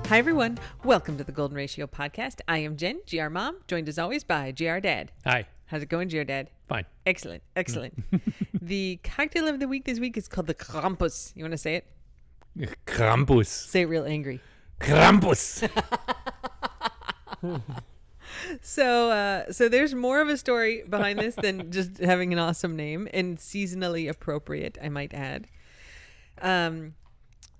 Hi, everyone. Welcome to the Golden Ratio Podcast. I am Jen, GR Mom, joined as always by GR Dad. Hi. How's it going, GR Dad? Fine. Excellent. The cocktail of the week this week is called the Krampus. You want to say it? Krampus. Say it real angry. Krampus. So there's more of a story behind this than just having an awesome name and seasonally appropriate, I might add.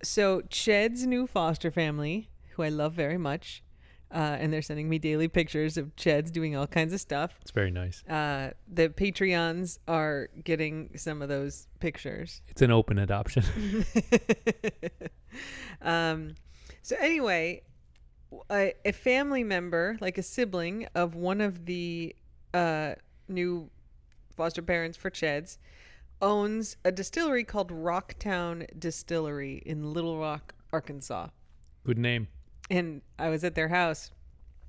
So Ched's new foster family, who I love very much, and they're sending me daily pictures of Ched's doing all kinds of stuff. It's very nice. The Patreons are getting some of those pictures. It's an open adoption. So anyway, a family member, like a sibling of one of the new foster parents for Ched's, owns a distillery called Rocktown Distillery in Little Rock, Arkansas. Good name. And I was at their house,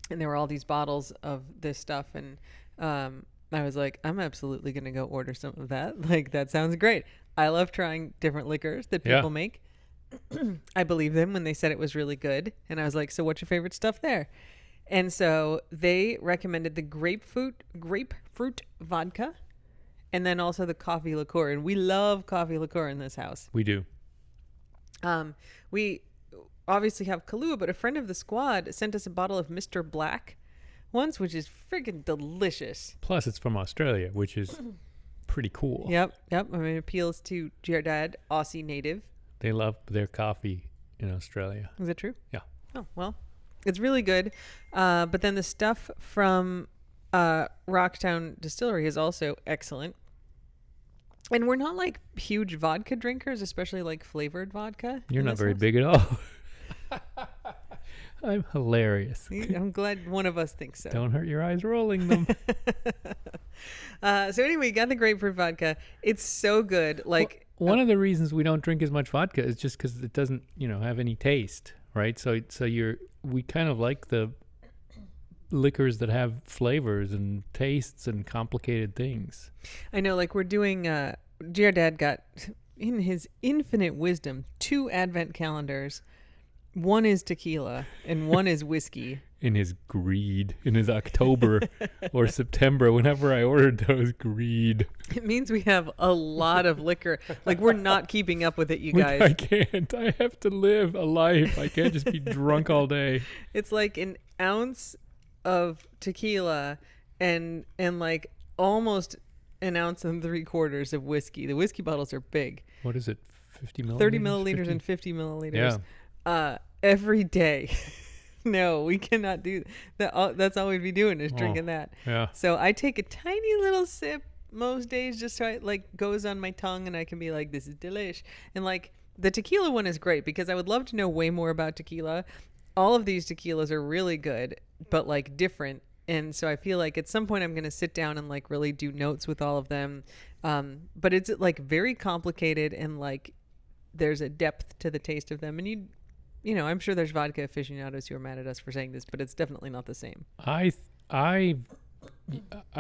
and there were all these bottles of this stuff, and I was like, I'm absolutely going to go order some of that. Like, that sounds great. I love trying different liquors that people make. I believe them when they said it was really good. And I was like, so what's your favorite stuff there? And so they recommended the grapefruit vodka, and then also the coffee liqueur. And we love coffee liqueur in this house. We do. We obviously have Kahlua, but a friend of the squad sent us a bottle of Mr. Black once, which is freaking delicious. Plus, it's from Australia, which is pretty cool. Yep. I mean, it appeals to GR Dad, Aussie native. They love their coffee in Australia. Is that true? Yeah. Oh, well, it's really good. But then the stuff from Rocktown Distillery is also excellent. And we're not like huge vodka drinkers, especially like flavored vodka. You're not very big at all. I'm hilarious. I'm glad one of us thinks so. Don't hurt your eyes rolling them. So anyway, got the grapefruit vodka. It's so good. Like one of the reasons we don't drink as much vodka is just because it doesn't, have any taste, right? So we kind of like the liquors that have flavors and tastes and complicated things. I know, like we're doing GR Dad got, in his infinite wisdom, 2 advent calendars. One is tequila and one is whiskey. In his greed, in his October or September, whenever I ordered those, greed. It means we have a lot of liquor. Like, we're not keeping up with it, you guys. I can't. I have to live a life. I can't just be drunk all day. It's like an ounce of tequila and like almost an ounce and 3/4 of whiskey. The whiskey bottles are big. What is it? 50 milliliters? 30 milliliters 50? And 50 milliliters. Yeah. Every day. No, we cannot do that. That's all we'd be doing is drinking that. Yeah. So I take a tiny little sip most days just so it like goes on my tongue and I can be like, this is delish. And like the tequila one is great because I would love to know way more about tequila. All of these tequilas are really good, but like different. And so I feel like at some point I'm going to sit down and like really do notes with all of them. But it's like very complicated and like there's a depth to the taste of them. And I'm sure there's vodka aficionados who are mad at us for saying this, but it's definitely not the same. I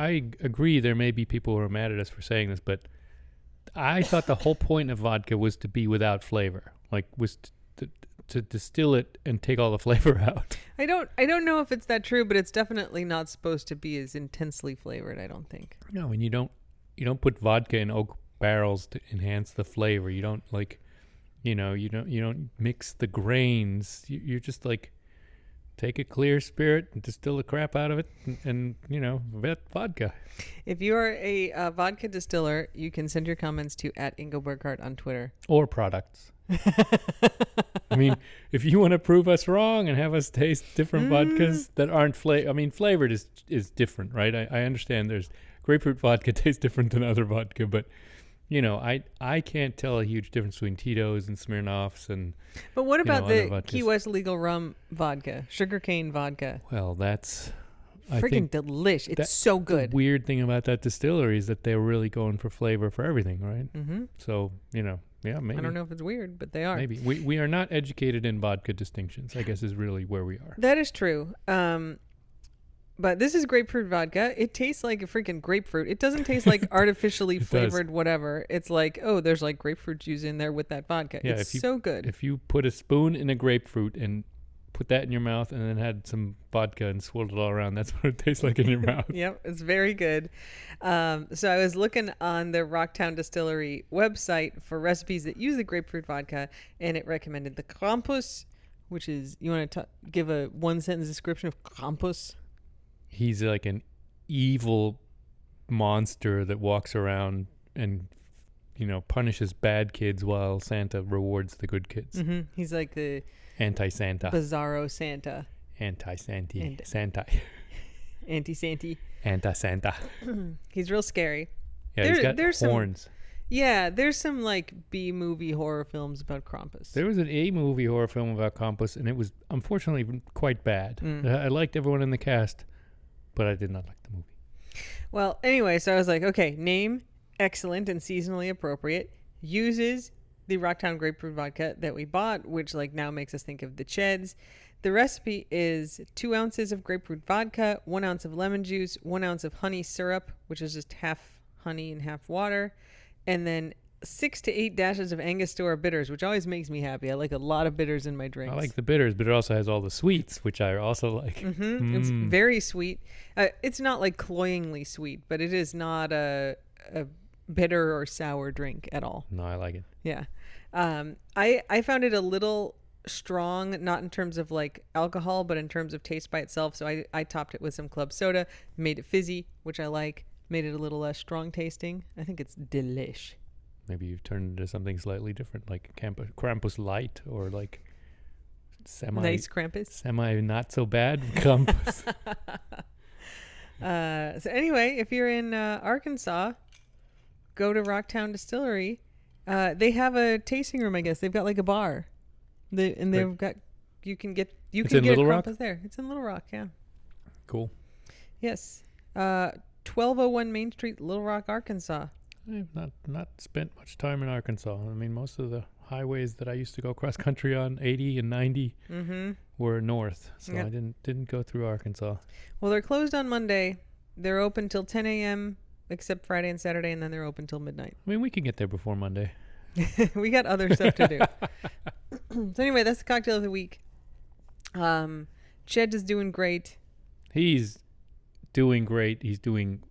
agree there may be people who are mad at us for saying this, but I thought the whole point of vodka was to be without flavor, like was to distill it and take all the flavor out. I don't know if it's that true, but it's definitely not supposed to be as intensely flavored, I don't think. No, and you don't put vodka in oak barrels to enhance the flavor. You don't like you don't mix the grains. You're just like take a clear spirit and distill the crap out of it and vodka. If you're a vodka distiller, you can send your comments to @IngoBurkhart on Twitter. Or products. I mean, if you want to prove us wrong and have us taste different vodkas that aren't flavored is different, right? I understand there's grapefruit vodka tastes different than other vodka, but I can't tell a huge difference between Tito's and Smirnoff's and. But what about the Key West legal rum vodka, sugarcane vodka? Well, that's freaking delish. It's so good. The weird thing about that distillery is that they're really going for flavor for everything, right? Mm-hmm. So yeah, maybe. I don't know if it's weird, but they are. Maybe we are not educated in vodka distinctions, I guess is really where we are. That is true. But this is grapefruit vodka. It tastes like a freaking grapefruit. It doesn't taste like artificially flavored whatever. It's like, oh, there's like grapefruit juice in there with that vodka. Yeah, it's so good. If you put a spoon in a grapefruit and put that in your mouth and then had some vodka and swirled it all around. That's what it tastes like in your mouth. Yep, it's very good. So I was looking on the Rocktown Distillery website for recipes that use the grapefruit vodka, and it recommended the Krampus, which is, you want to give a one-sentence description of Krampus? He's like an evil monster that walks around and, punishes bad kids while Santa rewards the good kids. Mm-hmm. He's like the Anti-Santa. Bizarro Santa. Anti-Santi. Santa. Anti-Santy. Anti-Santa. He's real scary. Yeah, he's got horns. There's some like B-movie horror films about Krampus. There was an A-movie horror film about Krampus, and it was unfortunately quite bad. I liked everyone in the cast, but I did not like the movie. Well, anyway, so I was like, okay, name, excellent and seasonally appropriate, uses the Rocktown grapefruit vodka that we bought, which like now makes us think of the Cheds. The recipe is 2 ounces of grapefruit vodka, 1 ounce of lemon juice, 1 ounce of honey syrup, which is just half honey and half water, and then 6 to 8 dashes of Angostura bitters, which always makes me happy. I like a lot of bitters in my drinks. I like the bitters, but it also has all the sweets, which I also like. It's very sweet. It's not like cloyingly sweet, but it is not a bitter or sour drink at all. No, I like it. Yeah. I found it a little strong, not in terms of like alcohol, but in terms of taste by itself. So I topped it with some club soda, made it fizzy, which I like, made it a little less strong tasting. I think it's delish. Maybe you've turned into something slightly different, like Krampus Light, or like nice Krampus. Semi not so bad Krampus. So anyway, if you're in Arkansas, go to Rocktown Distillery. They have a tasting room, I guess. They've got like a bar. You can get a Krampus there. It's in Little Rock, yeah. Cool. Yes. 1201 Main Street, Little Rock, Arkansas. I've not spent much time in Arkansas. I mean, most of the highways that I used to go cross country on, 80 and 90, were north. So I didn't go through Arkansas. Well, they're closed on Monday. They're open till 10 a.m. except Friday and Saturday, and then they're open till midnight. I mean, we can get there before Monday. We got other stuff to do. So anyway, that's the cocktail of the week. Ched is doing great. He's doing great. He's doing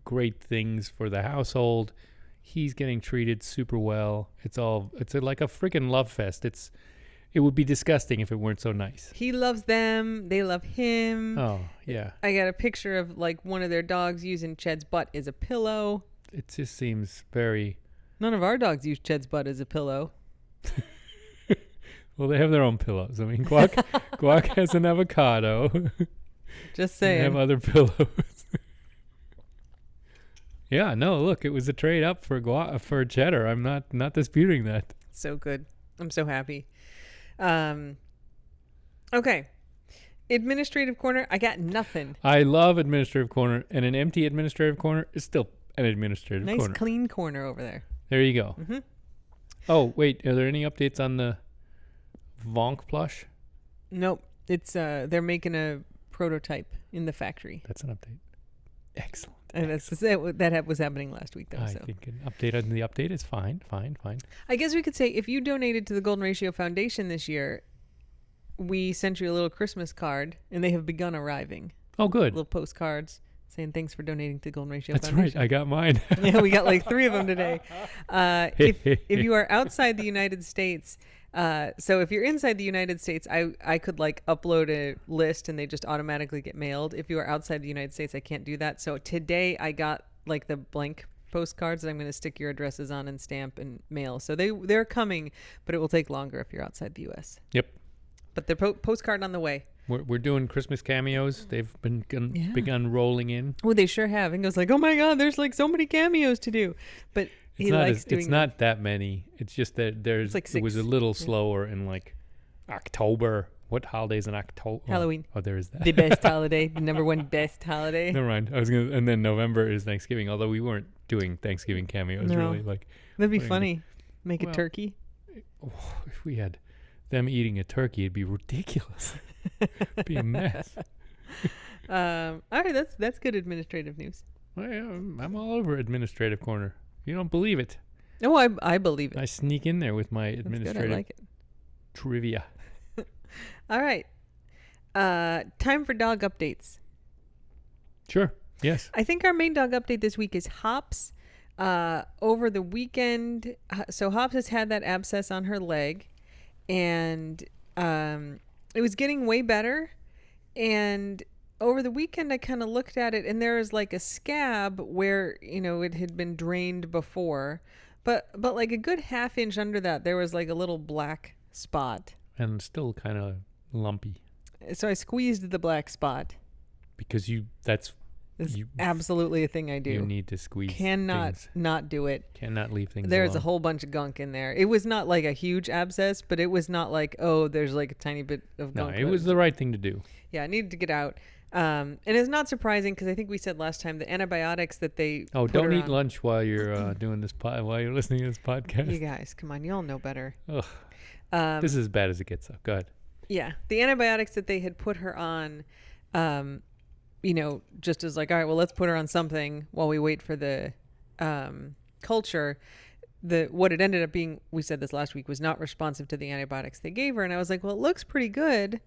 great things for the household. He's getting treated super well. It's like a freaking love fest. It would be disgusting if it weren't so nice. He loves them. They love him. Oh, yeah. I got a picture of like one of their dogs using Ched's butt as a pillow. It just seems very... None of our dogs use Ched's butt as a pillow. Well, they have their own pillows. I mean, Guac has an avocado. Just saying. They have other pillows. Yeah, no, look, it was a trade up for cheddar. I'm not disputing that. So good. I'm so happy. Okay. Administrative corner, I got nothing. I love administrative corner, and an empty administrative corner is still an administrative corner. Nice clean corner over there. There you go. Mm-hmm. Oh, wait, are there any updates on the Vonk plush? Nope. It's they're making a prototype in the factory. That's an update. Excellent. And that was happening last week, though. I think an update on the update is fine. I guess we could say if you donated to the Golden Ratio Foundation this year, we sent you a little Christmas card, and they have begun arriving. Oh, good. Little postcards saying thanks for donating to the Golden Ratio That's Foundation. Right. I got mine. Yeah, we got like 3 of them today. If you are outside the United States, so if you're inside the United States, I could like upload a list and they just automatically get mailed. If you are outside the United States, I can't do that. So today I got like the blank postcards that I'm going to stick your addresses on and stamp and mail. So they're coming, but it will take longer if you're outside the U.S. Yep. But the postcard on the way. We're doing Christmas cameos. They've begun rolling in. Oh, they sure have. And goes like, oh my God, there's like so many cameos to do. But it's not that many. It's just that it was a little slower in like October. What holidays in October? Halloween. Oh, there is that. The best holiday, the number one best holiday. Never mind. And then November is Thanksgiving. Although we weren't doing Thanksgiving cameos really. Like that'd be funny. Make a turkey. If we had them eating a turkey, it'd be ridiculous. It'd be a mess. All right, that's good administrative news. Well, yeah, I'm all over administrative corner. You don't believe it? No, I believe it. I sneak in there with my That's administrative good. I like it. trivia. All right. Time for dog updates. Sure. Yes. I think our main dog update this week is Hops. Over the weekend, so Hops has had that abscess on her leg, and it was getting way better. And over the weekend, I kind of looked at it, and there was like a scab where, you know, it had been drained before, but like a good half inch under that, there was like a little black spot. And still kind of lumpy. So I squeezed the black spot. Because It's absolutely a thing I do. You need to squeeze. Cannot things. not do it. Cannot leave things There's alone. a whole bunch of gunk in there. It was not like a huge abscess, but it was not like, oh, there's like a tiny bit of No, gunk. it was the right thing to do. Yeah, it needed to get out. And it's not surprising because I think we said last time the antibiotics that they Don't eat lunch while you're doing this while you're listening to this podcast. You guys, come on, you all know better. Ugh. This is as bad as it gets. Go ahead. Yeah, the antibiotics that they had put her on, you know, just as like, all right, well, let's put her on something while we wait for the culture. What it ended up being, we said this last week, was not responsive to the antibiotics they gave her. And I was like, well, it looks pretty good.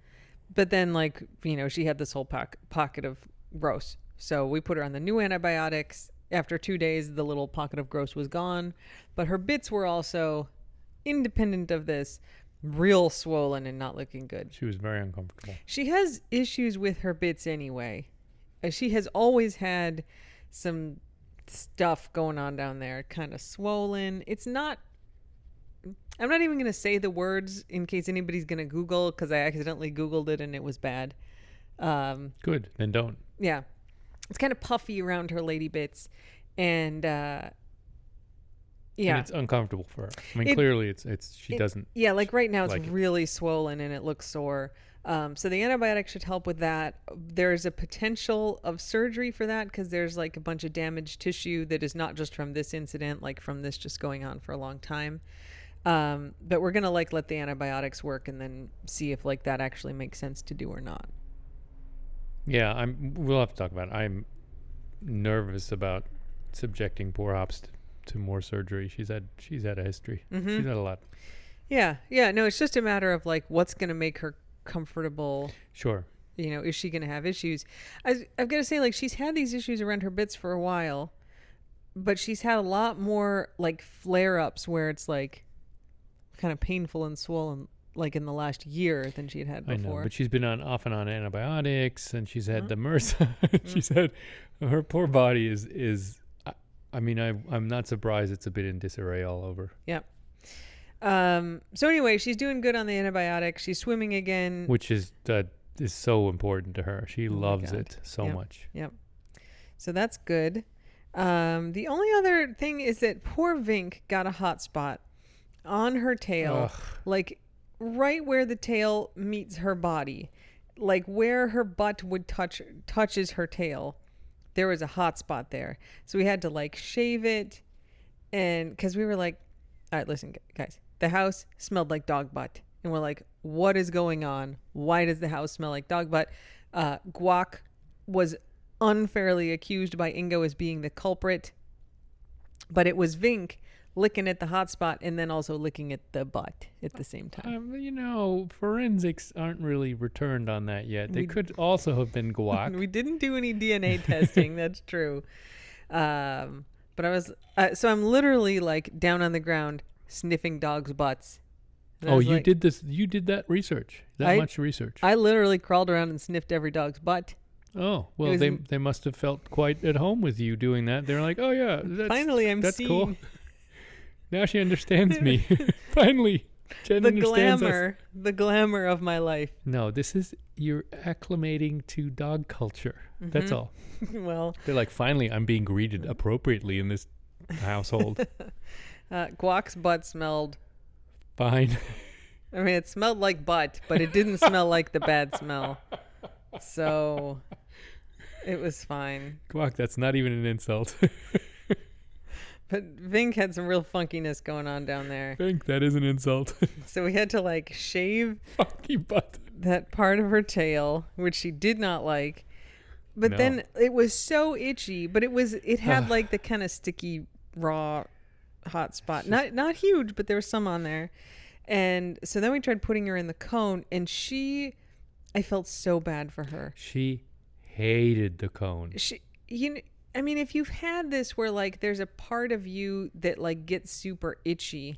But then, like, you know, she had this whole pocket of gross. So we put her on the new antibiotics. After 2 days, the little pocket of gross was gone. But her bits were also, independent of this, real swollen and not looking good. She was very uncomfortable. She has issues with her bits anyway. She has always had some stuff going on down there, kind of swollen. It's not, I'm not even going to say the words in case anybody's going to Google, because I accidentally Googled it and it was bad. Good, then don't. Yeah. It's kind of puffy around her lady bits. And, yeah. And it's uncomfortable for her. I mean, clearly she doesn't. Yeah, like right now it's like really swollen and it looks sore. So the antibiotic should help with that. There's a potential of surgery for that because there's like a bunch of damaged tissue that is not just from this incident, like from this just going on for a long time. But we're going to like let the antibiotics work and then see if like that actually makes sense to do or not. Yeah, we'll have to talk about it. I'm nervous about subjecting poor Hops to more surgery. She's had a history. Mm-hmm. She's had a lot. Yeah. No, it's just a matter of like what's going to make her comfortable. Sure. You know, is she going to have issues? I've got to say, like, she's had these issues around her bits for a while, but she's had a lot more like flare-ups where it's like kind of painful and swollen, like in the last year than she had before. I know, but she's been off and on antibiotics, and she's had the MRSA. She's had, her poor body is. I mean, I'm not surprised it's a bit in disarray all over. Yeah. So anyway, she's doing good on the antibiotics. She's swimming again, Which is so important to her. She loves it so much. Yep. So that's good. The only other thing is that poor Vink got a hot spot on her tail, like right where the tail meets her body, like where her butt would touches her tail. There was a hot spot there. So we had to like shave it. And because we were like, all right, listen, guys, the house smelled like dog butt. And we're like, what is going on? Why does the house smell like dog butt? Guac was unfairly accused by Ingo as being the culprit. But it was Vink licking at the hot spot and then also licking at the butt at the same time. You know, forensics aren't really returned on that yet. They could also have been guac. We didn't do any DNA testing. That's true. But I was, so I'm literally like down on the ground sniffing dogs' butts. Oh, you did this? You did that research? Much research? I literally crawled around and sniffed every dog's butt. Oh, well, they must have felt quite at home with you doing that. They're like, oh yeah, that's cool. Now she understands me. Finally, Jen understands us. The glamour of my life. No, you're acclimating to dog culture. Mm-hmm. That's all. Well, they're like, finally, I'm being greeted appropriately in this household. Guac's butt smelled fine. I mean, it smelled like butt, but it didn't smell like the bad smell. So it was fine. Guac, that's not even an insult. But Vink had some real funkiness going on down there. Vink, that is an insult. So we had to like shave funky butt, that part of her tail, which she did not like. But then it was so itchy, but it had like the kind of sticky, raw, hot spot. Not huge, but there was some on there. And so then we tried putting her in the cone, and she I felt so bad for her. She hated the cone. I mean, if you've had this where like there's a part of you that like gets super itchy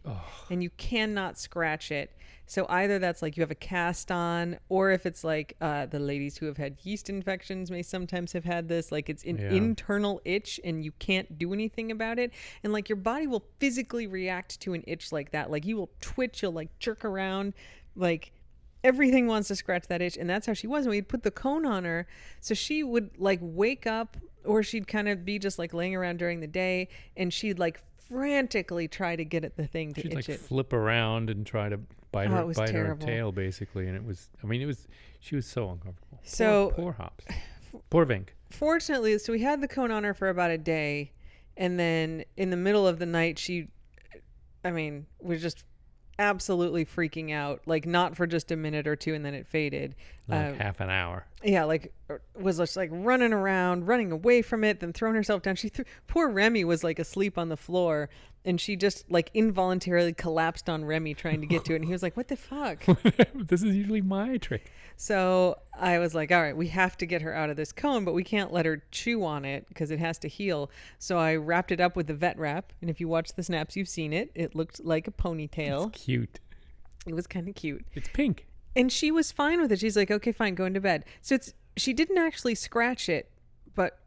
and you cannot scratch it. So either that's like you have a cast on, or if it's like the ladies who have had yeast infections may sometimes have had this, like it's an internal itch and you can't do anything about it. And like your body will physically react to an itch like that. Like you will twitch, you'll like jerk around, like everything wants to scratch that itch. And that's how she was. And we'd put the cone on her. So she would like wake up, or she'd kind of be just like laying around during the day, and she'd like frantically try to get at the thing to She'd itch like it. flip around and try to bite her terrible. tail basically. And she was so uncomfortable. So poor Hops. Poor Vink. Fortunately, so we had the cone on her for about a day, and then in the middle of the night, she was just absolutely freaking out, like not for just a minute or two, and then it faded. Like half an hour. Yeah, like was just like running around, running away from it, then throwing herself down. Poor Remy was like asleep on the floor, and she just like involuntarily collapsed on Remy trying to get to it, and he was like, "What the fuck?" This is usually my trick. So I was like, all right, we have to get her out of this cone, but we can't let her chew on it because it has to heal. So I wrapped it up with the vet wrap. And if you watch the snaps, you've seen it. It looked like a ponytail. It's cute. It was kind of cute. It's pink. And she was fine with it. She's like, okay, fine, go into bed. So she didn't actually scratch it, but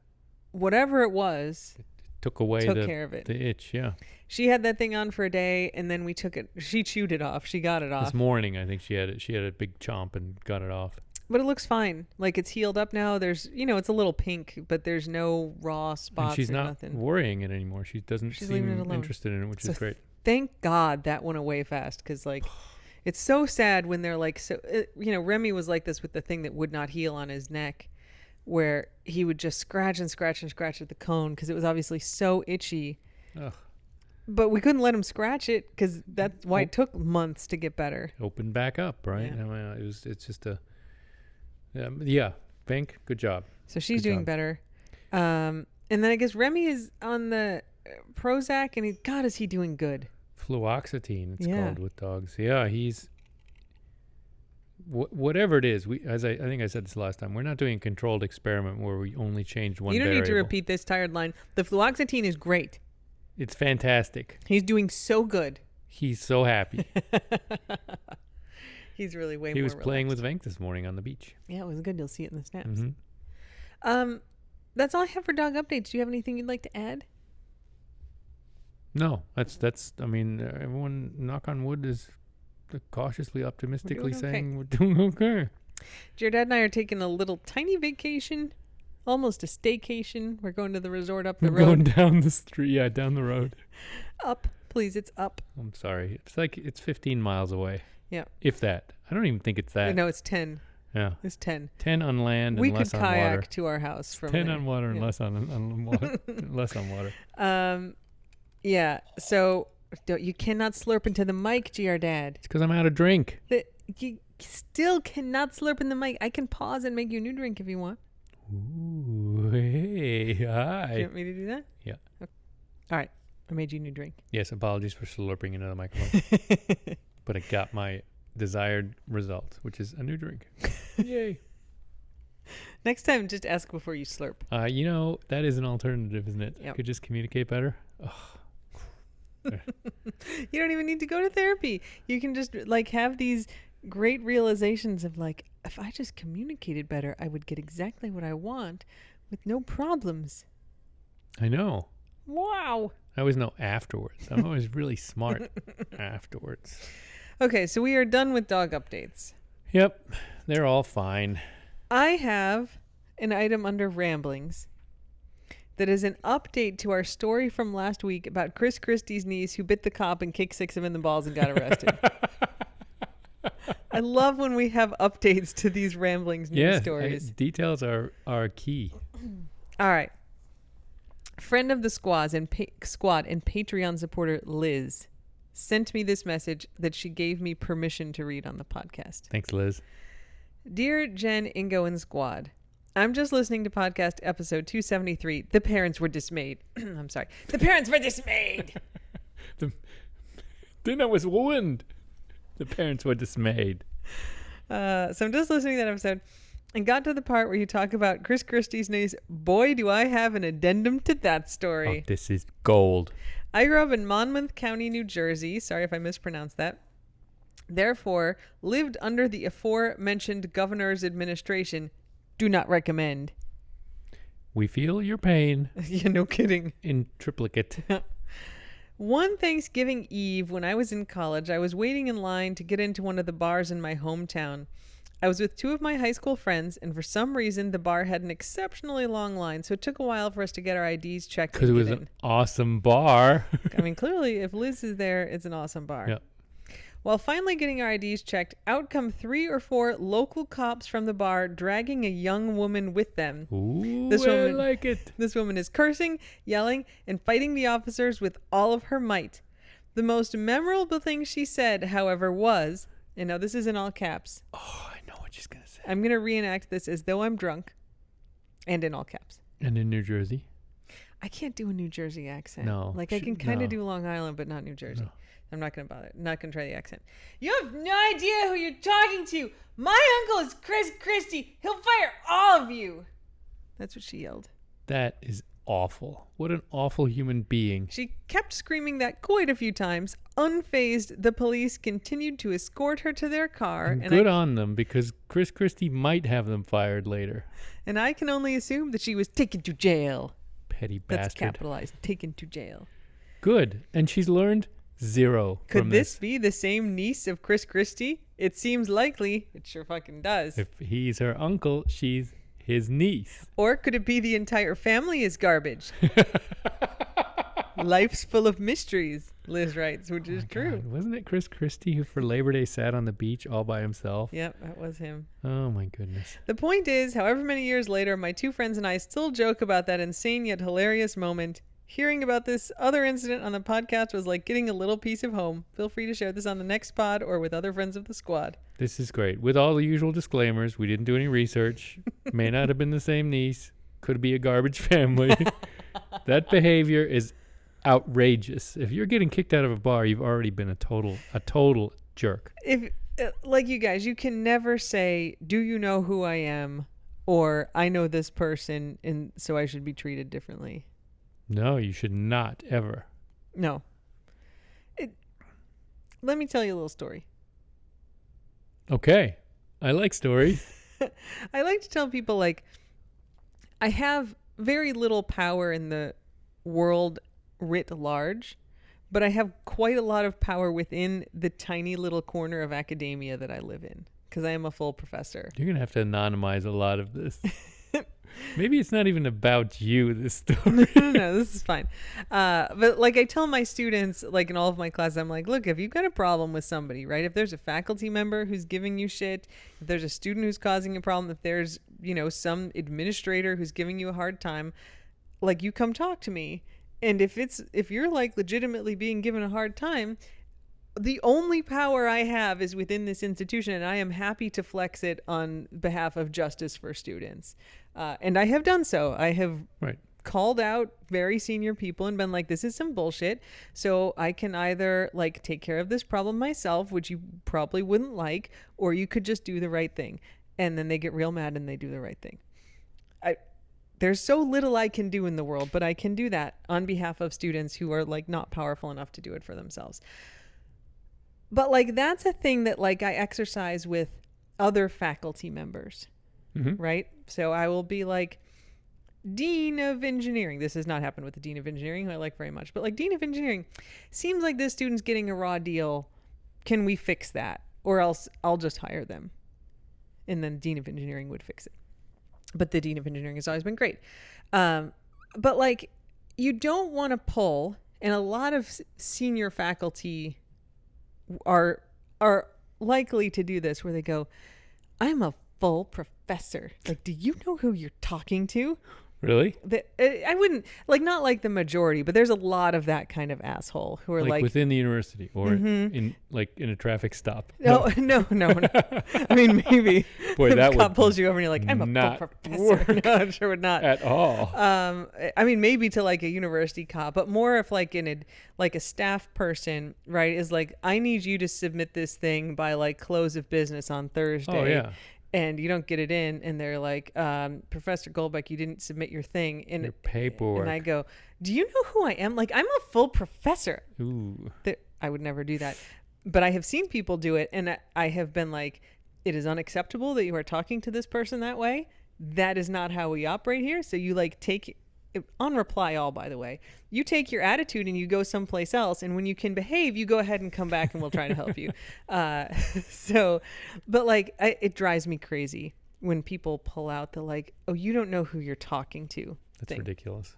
whatever it was, took care of it. The itch, yeah. She had that thing on for a day, and then we took it. She chewed it off. She got it off. This morning, I think she had a big chomp and got it off. But it looks fine. Like it's healed up now. There's, it's a little pink, but there's no raw spots. And she's or not nothing. Worrying it anymore. She doesn't seem interested in it, which is great. Thank God that went away fast, because like it's so sad when they're like Remy was like this with the thing that would not heal on his neck, where he would just scratch and scratch and scratch at the cone because it was obviously so itchy. Ugh. But we couldn't let him scratch it because that's why it took months to get better. Open back up, right? Yeah. It's just Vink, good job. So she's doing better. And then I guess Remy is on the Prozac, and God, is he doing good? Fluoxetine, it's called with dogs. Yeah, he's whatever it is. I think I said this last time. We're not doing a controlled experiment where we only change one. You don't need to repeat this tired line. The fluoxetine is great. It's fantastic. He's doing so good. He's so happy. He's really way more He was relaxed. playing with Vink this morning on the beach. Yeah, it was good. You'll see it in the snaps. Mm-hmm. That's all I have for dog updates. Do you have anything you'd like to add? No, that's. I mean, everyone, knock on wood, is cautiously optimistically saying we're doing okay. Your dad and I are taking a little tiny vacation, almost a staycation. We're going to the resort up the road. Going down the street, down the road. Up, please, it's up. I'm sorry. It's 15 miles away. Yeah. If that. I don't even think it's that. No, it's 10. Yeah. It's 10. 10 on land and less on water. We could kayak to our house from 10 there. on water and less on water. Less on water. Yeah. So you cannot slurp into the mic, GR Dad. It's because I'm out of drink. You still cannot slurp in the mic. I can pause and make you a new drink if you want. Ooh, hey, hi. Do you want me to do that? Yeah. Okay. All right. I made you a new drink. Yes, apologies for slurping into the microphone. But it got my desired result, which is a new drink. Yay. Next time, just ask before you slurp. That is an alternative, isn't it? Yep. I could just communicate better. You don't even need to go to therapy. You can just have these great realizations of if I just communicated better, I would get exactly what I want with no problems. I know. Wow. I always know afterwards. I'm always really smart afterwards. Okay, so we are done with dog updates. Yep, they're all fine. I have an item under ramblings that is an update to our story from last week about Chris Christie's niece who bit the cop and kicked 6 of him in the balls and got arrested. I love when we have updates to these ramblings news stories. Details are key. All right. Friend of the squad and Patreon supporter Liz sent me this message that she gave me permission to read on the podcast. Thanks, Liz. Dear Jen, Ingo, and Squad, I'm just listening to podcast episode 273. The parents were dismayed. I'm sorry. The parents were dismayed. Dinner was ruined. The parents were dismayed. So I'm just listening to that episode and got to the part where you talk about Chris Christie's niece. Boy, do I have an addendum to that story. Oh, this is gold. I grew up in Monmouth County, New Jersey. Sorry if I mispronounced that. Therefore, lived under the aforementioned governor's administration. Do not recommend. We feel your pain. Yeah, no kidding. In triplicate. One Thanksgiving Eve when I was in college, I was waiting in line to get into one of the bars in my hometown. I was with two of my high school friends, and for some reason, the bar had an exceptionally long line, so it took a while for us to get our IDs checked. Because it was an awesome bar. I mean, clearly, if Liz is there, it's an awesome bar. Yeah. While finally getting our IDs checked, out come 3 or 4 local cops from the bar dragging a young woman with them. Ooh, I like it. This woman is cursing, yelling, and fighting the officers with all of her might. The most memorable thing she said, however, was, and now this is in all caps. Oh, I know what she's going to say. I'm going to reenact this as though I'm drunk and in all caps. And in New Jersey? I can't do a New Jersey accent. No. Like I can kind of do Long Island, but not New Jersey. No. I'm not going to bother. Not going to try the accent. You have no idea who you're talking to. My uncle is Chris Christie. He'll fire all of you. That's what she yelled. That is awful. What an awful human being. She kept screaming that quite a few times. Unfazed, the police continued to escort her to their car. And good on them, because Chris Christie might have them fired later. And I can only assume that she was taken to jail. Petty bastard. That's capitalized. Taken to jail. Good. And she's learned zero Could from this be the same niece of Chris Christie? It seems likely. It sure fucking does. If he's her uncle, she's his niece. Or could it be the entire family is garbage? Life's full of mysteries, Liz writes, which is true. God. Wasn't it Chris Christie who for Labor Day sat on the beach all by himself? Yep, that was him. Oh my goodness. The point is, however many years later, my two friends and I still joke about that insane yet hilarious moment. Hearing about this other incident on the podcast was like getting a little piece of home. Feel free to share this on the next pod or with other friends of the squad. This is great. With all the usual disclaimers, we didn't do any research. May not have been the same niece. Could be a garbage family. That behavior is outrageous. If you're getting kicked out of a bar, you've already been a total jerk. If like you guys, you can never say, "Do you know who I am?" or "I know this person, and so I should be treated differently." No, you should not ever. No. Let me tell you a little story. Okay. I like stories. I like to tell people, like, I have very little power in the world writ large, but I have quite a lot of power within the tiny little corner of academia that I live in, because I am a full professor. You're going to have to anonymize a lot of this. Maybe it's not even about you, this story. No, this is fine. But like I tell my students, like in all of my classes, I'm like, look, if you've got a problem with somebody, right? If there's a faculty member who's giving you shit, if there's a student who's causing a problem, if there's, some administrator who's giving you a hard time, like you come talk to me. And if you're like legitimately being given a hard time, the only power I have is within this institution, and I am happy to flex it on behalf of justice for students. And I have done so. I have called out very senior people and been like, this is some bullshit. So I can either like take care of this problem myself, which you probably wouldn't like, or you could just do the right thing. And then they get real mad and they do the right thing. There's so little I can do in the world, but I can do that on behalf of students who are like not powerful enough to do it for themselves. But like, that's a thing that like I exercise with other faculty members, right? So I will be like, Dean of Engineering. This has not happened with the Dean of Engineering, who I like very much, but like, Dean of Engineering, seems like this student's getting a raw deal. Can we fix that? Or else I'll just hire them. And then Dean of Engineering would fix it. But the Dean of Engineering has always been great. But like, you don't want to pull, and a lot of senior faculty are likely to do this, where they go, I'm a full professor. Like, do you know who you're talking to? Really? I wouldn't like, not like the majority, but there's a lot of that kind of asshole who are Like like, within the university or in a traffic stop? no, no, no, no. I mean, maybe Boy, the that cop would pulls you over and you're like, I'm a not full professor. No, I'm sure would not. at all. I mean, maybe to like a university cop, but more if like like a staff person, right, is like, I need you to submit this thing by like close of business on Thursday. Oh, yeah. And you don't get it in, and they're like, Professor Goldbeck, you didn't submit your thing. And Your paperwork. And I go, do you know who I am? Like, I'm a full professor. Ooh. I would never do that. But I have seen people do it, and I have been like, it is unacceptable that you are talking to this person that way. That is not how we operate here. So you like take, on reply all, by the way, you take your attitude and you go someplace else. And when you can behave, you go ahead and come back and we'll try to help you. But like, it drives me crazy when people pull out the like, oh, you don't know who you're talking to. That's thing. ridiculous.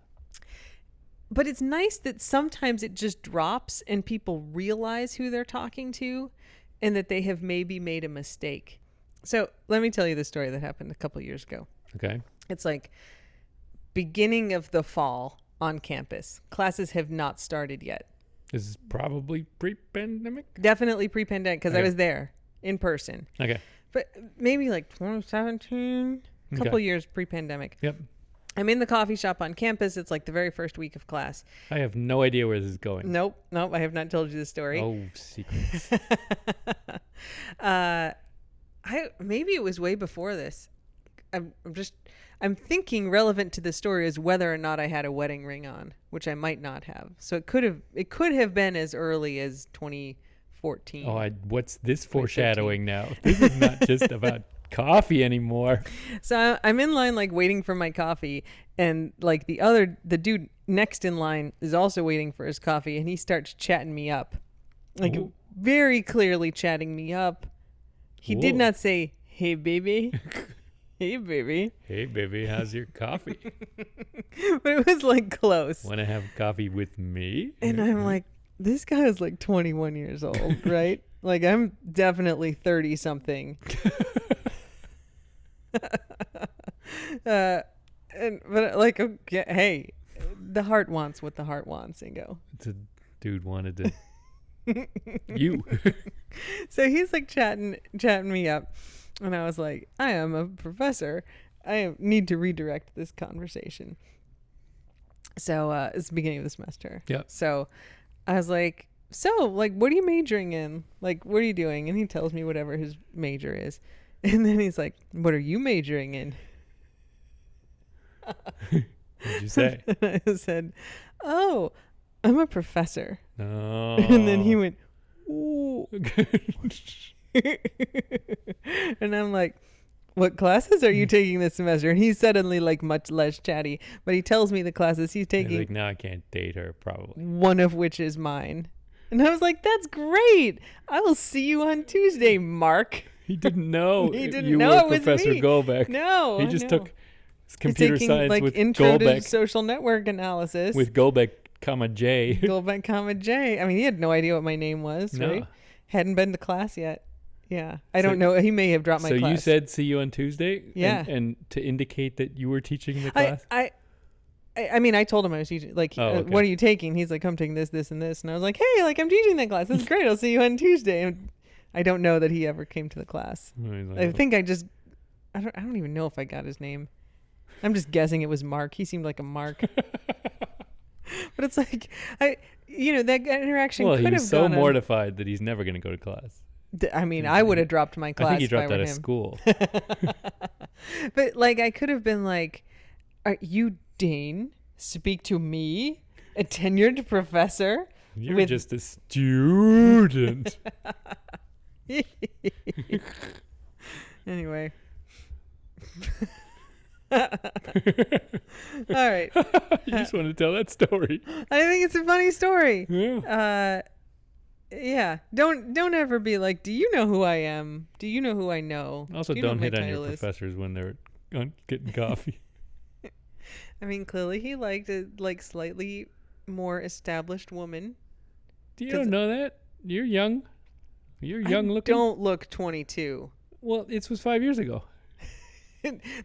But it's nice that sometimes it just drops and people realize who they're talking to and that they have maybe made a mistake. So let me tell you the story that happened a couple years ago. Okay. It's like beginning of the fall on campus. Classes have not started yet. This is probably pre-pandemic? Definitely pre-pandemic because I Okay. was there in person. Okay. But maybe like 2017, a couple years pre-pandemic. Yep. I'm in the coffee shop on campus. It's like the very first week of class. I have no idea where this is going. Nope. I have not told you the story. Oh, secrets. Maybe it was way before this. I'm thinking relevant to the story is whether or not I had a wedding ring on, which I might not have. So it could have been as early as 2014. Oh, what's this foreshadowing now? This is not just about coffee anymore. So I'm in line, like waiting for my coffee, and like the dude next in line is also waiting for his coffee, and he starts chatting me up, like Ooh. very clearly chatting me up. He did Whoa. not say, "Hey, baby." Hey, baby. Hey, baby, how's your coffee? But it was like close. Want to have coffee with me? And I'm like, this guy is like 21 years old, right? Like, I'm definitely 30 something. But like, okay, hey, the heart wants what the heart wants, and go. The dude wanted to. You. So he's like chatting me up. And I was like, I am a professor. I need to redirect this conversation. So it's the beginning of the semester. Yeah. So I was like, what are you majoring in? Like, what are you doing? And he tells me whatever his major is. And then he's like, what are you majoring in? What'd you say? And I said, oh, I'm a professor. No. And then he went, ooh. And I'm like, what classes are you taking this semester? And he's suddenly like much less chatty, but he tells me the classes he's taking, Like, no, I can't date her, probably. one of which is mine. And I was like, that's great. I will see you on Tuesday, Mark. He didn't know He didn't you know were it was Professor me. Goldbeck. No, He I just know. took He's computer taking science like with intro to Goldbeck. social network analysis With Goldbeck, comma J. Goldbeck, comma J. I mean, he had no idea what my name was, No. right? Hadn't been to class yet. Yeah, I So- don't know. He may have dropped my So class. you said see you on Tuesday? Yeah. And to indicate that you were teaching the class? I mean, I told him I was teaching. Like, Oh, okay. what are you taking? He's like, I'm taking this, this, and this. And I was like, hey, like, I'm teaching that class. That's great. I'll see you on Tuesday. And I don't know that he ever came to the class. And he's I like, think I don't even know if I got his name. I'm just guessing it was Mark. He seemed like a Mark. But it's like, that interaction well, could he have was so gone on- mortified that he's never going to go to class. I mean, I would have dropped my class. I think he if I dropped were out of him. school. But like, I could have been like, are you Dane? Speak to me, a tenured professor. You're with- just a student. Anyway. All right. You just want to tell that story. I think it's a funny story. Yeah. Yeah. Don't ever be like, do you know who I am? Do you know who I know? Also, Do you know don't what my hit on your title is? professors when they're getting coffee. I mean, clearly he liked a slightly more established woman. You 'Cause don't know that? You're young. You're young I looking. don't look 22. Well, it was 5 years ago.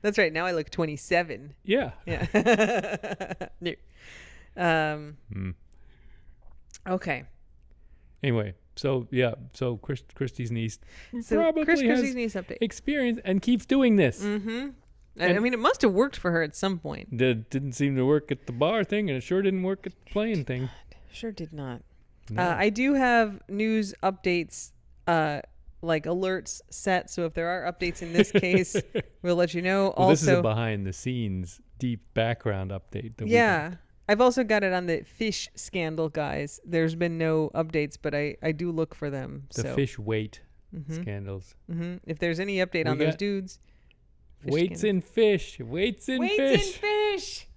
That's right. Now I look 27. Yeah. Yeah. No. Mm. Okay. Anyway, so yeah, so Christy's niece So probably Christie's has niece update. experience and keeps doing this. Mm-hmm. I And- mean, it must have worked for her at some point. That didn't seem to work at the bar thing, and it sure didn't work at the playing thing. Sure did not. No. I do have news updates, like alerts set. So if there are updates in this case, we'll let you know. Well, this is a Also, behind the scenes, deep background update. That we yeah, got. I've also got it on the fish scandal, guys. There's been no updates, but I do look for them. The so. fish weight Mhm. scandals. Mm-hmm. If there's any update We on those got dudes. fish Weights scandal. in fish. Weights in fish. fish.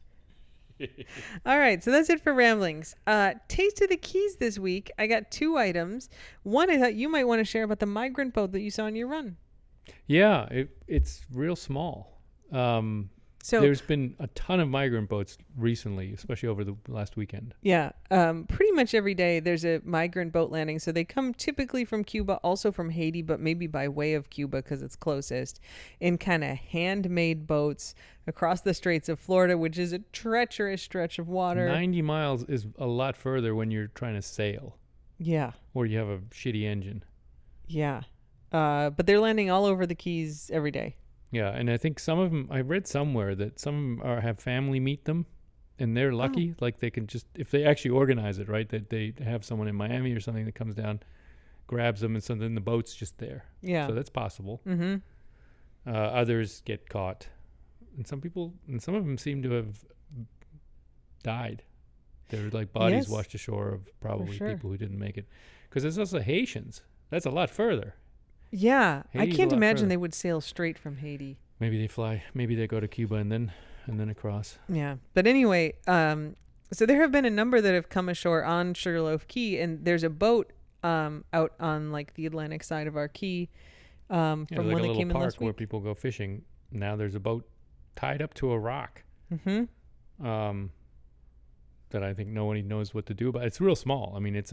All right, so that's it for ramblings. Taste of the Keys this week. I got 2 items. One I thought you might want to share about the migrant boat that you saw on your run. Yeah, it's real small. So There's been a ton of migrant boats recently, especially over the last weekend. yeah, pretty much every day there's a migrant boat landing. So they come typically from Cuba, also from Haiti, but maybe by way of Cuba because it's closest, in kind of handmade boats across the Straits of Florida, which is a treacherous stretch of water. 90 miles is a lot further when you're trying to sail Yeah, or you have a shitty engine. yeah. But they're landing all over the Keys every day. Yeah, and I think some of them, I read somewhere that some of them have family meet them, and they're lucky. Like they can just, if they actually organize it, right, that they have someone in Miami or something that comes down, grabs them, and so then the boat's just there. Yeah. So that's possible. Mm-hmm. Others get caught. And some of them seem to have died. They're like bodies Yes. washed ashore of probably sure. people who didn't make it. Because there's also Haitians. That's a lot further. Yeah, Haiti's I a can't lot imagine further. they would sail straight from Haiti. Maybe they fly. Maybe they go to Cuba and then across. Yeah, but anyway, so there have been a number that have come ashore on Sugarloaf Key, and there's a boat out on like the Atlantic side of our key from Yeah, there's when like a they little came in park last where week. people go fishing. Now there's a boat tied up to a rock Mm-hmm. that I think nobody knows what to do about. It's real small. I mean, it's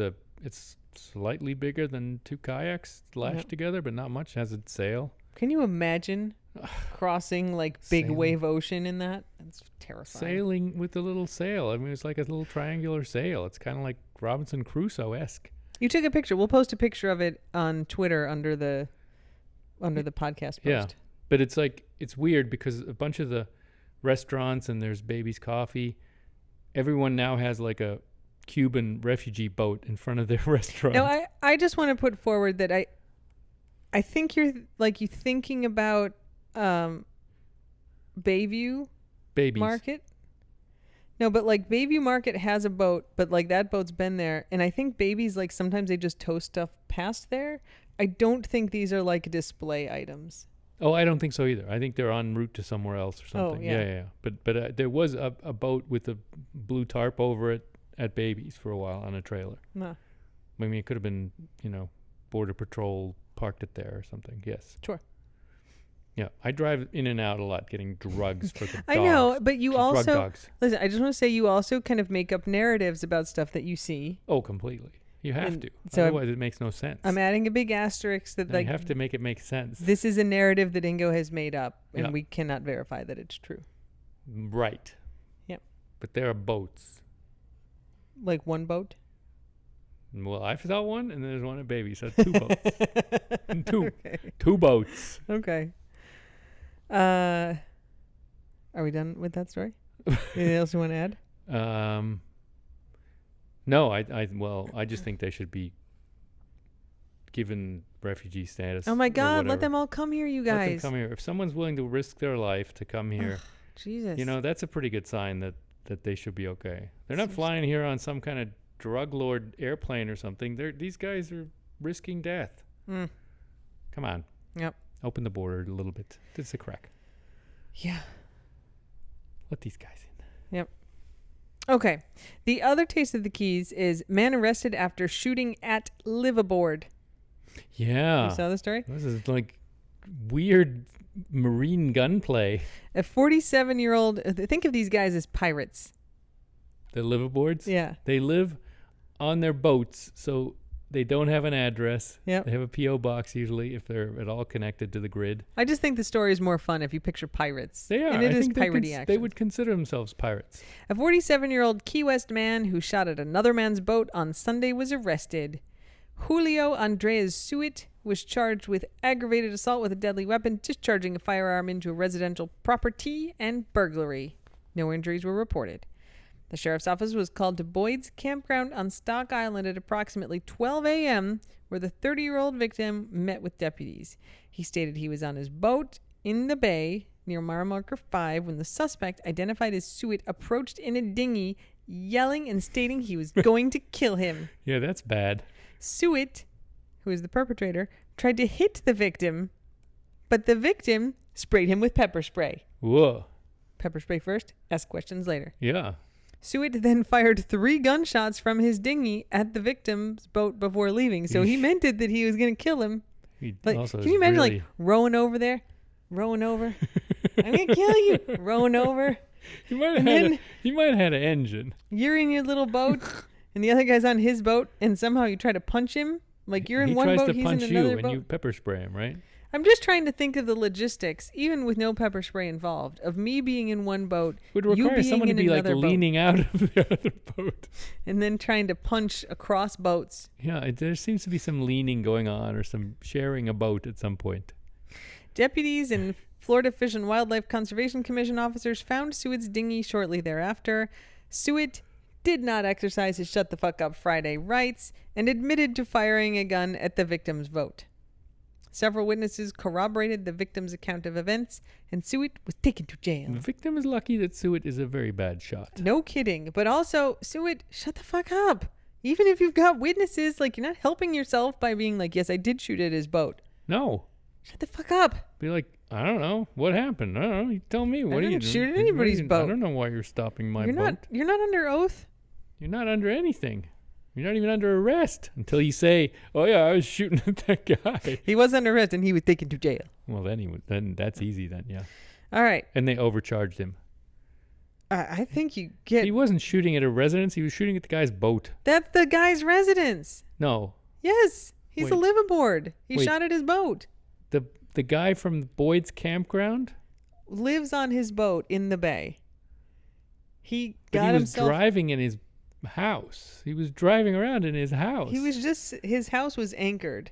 slightly bigger than 2 kayaks lashed Yep. together, but not much. Has a sail. Can you imagine crossing like big Sailing. wave ocean in that? That's terrifying. Sailing with a little sail. I mean, it's like a little triangular sail. It's kind of like Robinson Crusoe-esque. You took a picture. We'll post a picture of it on Twitter under the podcast post. Yeah. But it's like, it's weird because a bunch of the restaurants and there's Baby's Coffee, everyone now has like a Cuban refugee boat in front of their restaurant. No, I just want to put forward that I think you're thinking about Bayview Babies. Market. No, but like Bayview Market has a boat, but like that boat's been there, and I think Babies like sometimes they just tow stuff past there. I don't think these are like display items. Oh, I don't think so either. I think they're en route to somewhere else or something. yeah. Yeah. But there was a boat with a blue tarp over it at Babies for a while on a trailer. No. I mean, it could have been, Border Patrol parked it there or something. Yes. Sure. Yeah, I drive in and out a lot getting drugs for the dogs. I know, but you Drug also dogs. listen. I just want to say you also kind of make up narratives about stuff that you see. Oh, completely. You have And to. so Otherwise, it makes no sense. I'm adding a big asterisk that And like you have to make it make sense. this is a narrative that Ingo has made up, and Yeah. we cannot verify that it's true. Right. Yep. But there are boats. Like one boat. Well, I saw one, and there's one at Babies. So 2 boats. And two. Okay. 2 boats. Okay. Are we done with that story? Anything else you want to add? No, I just think they should be given refugee status. Oh my or God! Let whatever. them all come here, you Let them guys. come here. If someone's willing to risk their life to come here, Jesus. that's a pretty good sign that they should be okay. They're not Seriously. flying here on some kind of drug lord airplane or something. These guys are risking death. Mm. Come on. Yep. Open the border a little bit. It's a crack. Yeah. Let these guys in. Yep. Okay. The other taste of the Keys is man arrested after shooting at liveaboard. Yeah. You saw the story? This is like weird marine gunplay. A 47-year-old. Think of these guys as pirates. The liveaboards. Yeah. They live on their boats, so They don't have an address. Yep. They have a P.O. box usually if they're at all connected to the grid. I just think the story is more fun if you picture pirates. They are. And it I is think piratey action. they would consider themselves pirates. A 47-year-old Key West man who shot at another man's boat on Sunday was arrested. Julio Andres Suit was charged with aggravated assault with a deadly weapon, discharging a firearm into a residential property, and burglary. No injuries were reported. The sheriff's office was called to Boyd's campground on Stock Island at approximately 12 a.m., where the 30-year-old victim met with deputies. He stated he was on his boat in the bay near mile marker 5 when the suspect, identified as Suet, approached in a dinghy, yelling and stating he was going to kill him. Yeah, that's bad. Suet, who is the perpetrator, tried to hit the victim, but the victim sprayed him with pepper spray. Whoa. Pepper spray first, ask questions later. Yeah. Suet then fired 3 gunshots from his dinghy at the victim's boat before leaving. So he meant it that he was going to kill him. Like, can you imagine like rowing over there? Rowing over? I'm going to kill you. Rowing over. He might have had an engine. You're in your little boat and the other guy's on his boat and somehow you try to punch him. Like you're in one boat, he's in another boat. He tries to punch you and you pepper spray him, right? I'm just trying to think of the logistics, even with no pepper spray involved, of me being in one boat, would require someone to be like leaning boat, out of the other boat, and then trying to punch across boats. Yeah, there seems to be some leaning going on, or some sharing a boat at some point. Deputies and Florida Fish and Wildlife Conservation Commission officers found Suet's dinghy shortly thereafter. Suet did not exercise his shut the fuck up Friday rights and admitted to firing a gun at the victim's boat. Several witnesses corroborated the victim's account of events, and Suet was taken to jail. The victim is lucky that Suet is a very bad shot. No kidding. But also, Suet, shut the fuck up. Even if you've got witnesses, like, you're not helping yourself by being like, yes, I did shoot at his boat. No. Shut the fuck up. Be like, I don't know. What happened? I don't know. You tell me. What are you doing? Shoot at anybody's boat. I don't know why you're stopping my boat. You're not under oath. You're not under anything. You're not even under arrest until you say, "Oh yeah, I was shooting at that guy." He was under arrest and he was taken to jail. Well, then that's easy then, yeah. All right. And they overcharged him. I think you get. He wasn't shooting at a residence. He was shooting at the guy's boat. That's the guy's residence. No. Yes, he's a liveaboard. He shot at his boat. The guy from Boyd's campground lives on his boat in the bay. He was driving in his house. He was driving around in his house. His house was anchored.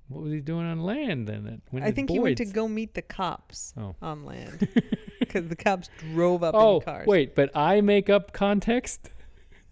What was he doing on land then? I think he went to go meet the cops on land because the cops drove up in cars. Oh, wait, but I make up context?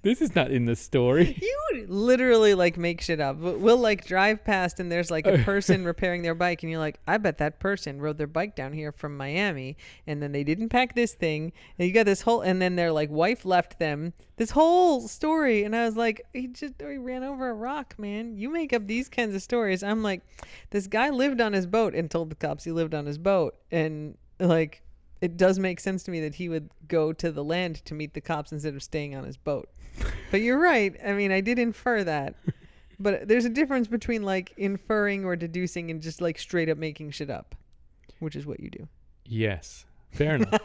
This is not in the story. You literally like make shit up. We'll like drive past and there's like a person repairing their bike and you're like, I bet that person rode their bike down here from Miami and then they didn't pack this thing and you got this whole, and then their like wife left them, this whole story. And I was like, he ran over a rock, man. You make up these kinds of stories. I'm like, this guy lived on his boat and told the cops he lived on his boat, and like it does make sense to me that he would go to the land to meet the cops instead of staying on his boat. But you're right. I mean, I did infer that. But there's a difference between like inferring or deducing and just like straight up making shit up, which is what you do. Yes. Fair enough.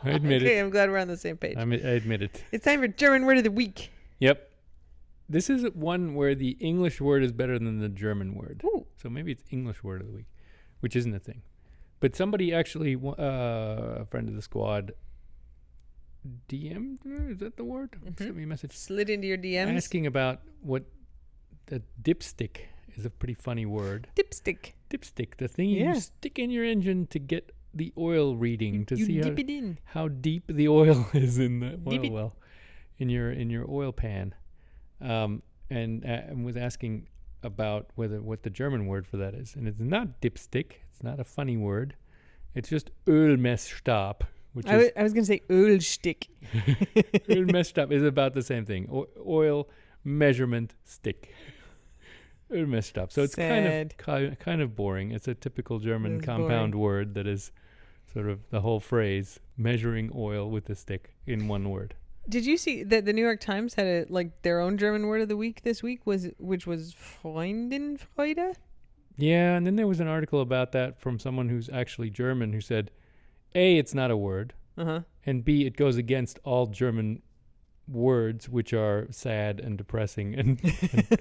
I admit it. Okay, I'm glad we're on the same page. I admit it. It's time for German Word of the Week. Yep. This is one where the English word is better than the German word. Ooh. So maybe it's English Word of the Week, which isn't a thing. But somebody actually, a friend of the squad, DM'd, is that the word? Mm-hmm. Sent me a message. Slid into your DMs. Asking about what the dipstick is. A pretty funny word. Dipstick. Dipstick, the thing you stick in your engine to get the oil reading, to see dip it in. how deep the oil is in the oil well, in your oil pan. And was asking about what the German word for that is. And it's not dipstick. It's not a funny word. It's just Ölmessstab. I was going to say Ölstick. Ölmessstab is about the same thing. Oil measurement stick. Ölmessstab. So it's kind of boring. It's a typical German compound word that is sort of the whole phrase, measuring oil with a stick in one word. Did you see that the New York Times had their own German word of the week this week, which was Freundenfreude? Yeah, and then there was an article about that from someone who's actually German who said, A, it's not a word, and B, it goes against all German words which are sad and depressing and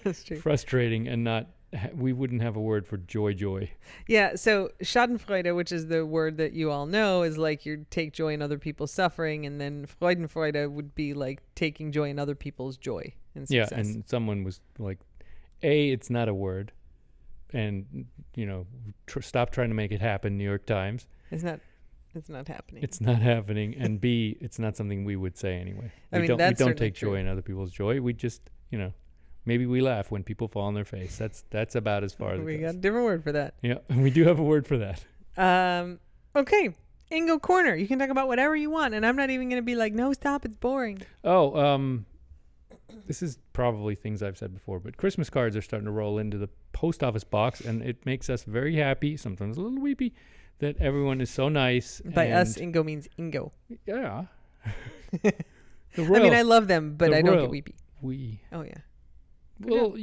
That's true. frustrating, and not we wouldn't have a word for joy. Yeah, so Schadenfreude, which is the word that you all know, is like you take joy in other people's suffering, and then Freudenfreude would be like taking joy in other people's joy and success. Yeah, and someone was like, it's not a word, and stop trying to make it happen, New York Times. It's not happening. It's not happening, and B, it's not something we would say anyway. We don't take joy in other people's joy. We just, maybe we laugh when people fall on their face. That's about as far as we it got goes. a different word for that. Yeah, we do have a word for that. Okay, Ingo Corner. You can talk about whatever you want, and I'm not even going to be like, no, stop, it's boring. Oh, this is probably things I've said before, but Christmas cards are starting to roll into the post office box, and it makes us very happy, sometimes a little weepy, that everyone is so nice. By us, Ingo means Ingo. Yeah. I love them, but I don't get weepy. We. Oh, yeah. Well,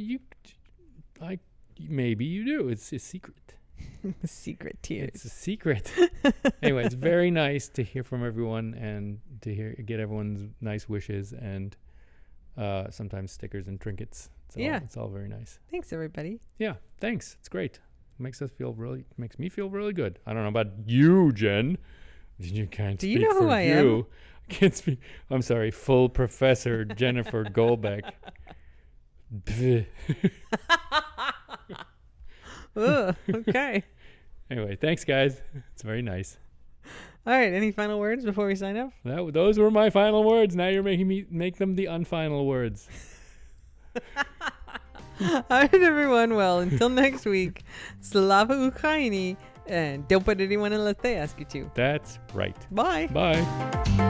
maybe you do. It's a secret. Secret tears. It's a secret. Anyway, it's very nice to hear from everyone and to get everyone's nice wishes, and sometimes stickers and trinkets. It's all very nice. Thanks, everybody. Yeah, thanks. It's great. Makes me feel really good. I don't know about you, Jen. You can't Do speak you know for who I you. am? I can't speak. I'm sorry. Full Professor Jennifer Goldbeck. Okay. Anyway, thanks, guys. It's very nice. All right. Any final words before we sign off? Those were my final words. Now you're making me make them the unfinal words. All right, everyone. Well, until next week, Slava Ukraini, and don't put anyone unless they ask you to. That's right. Bye. Bye.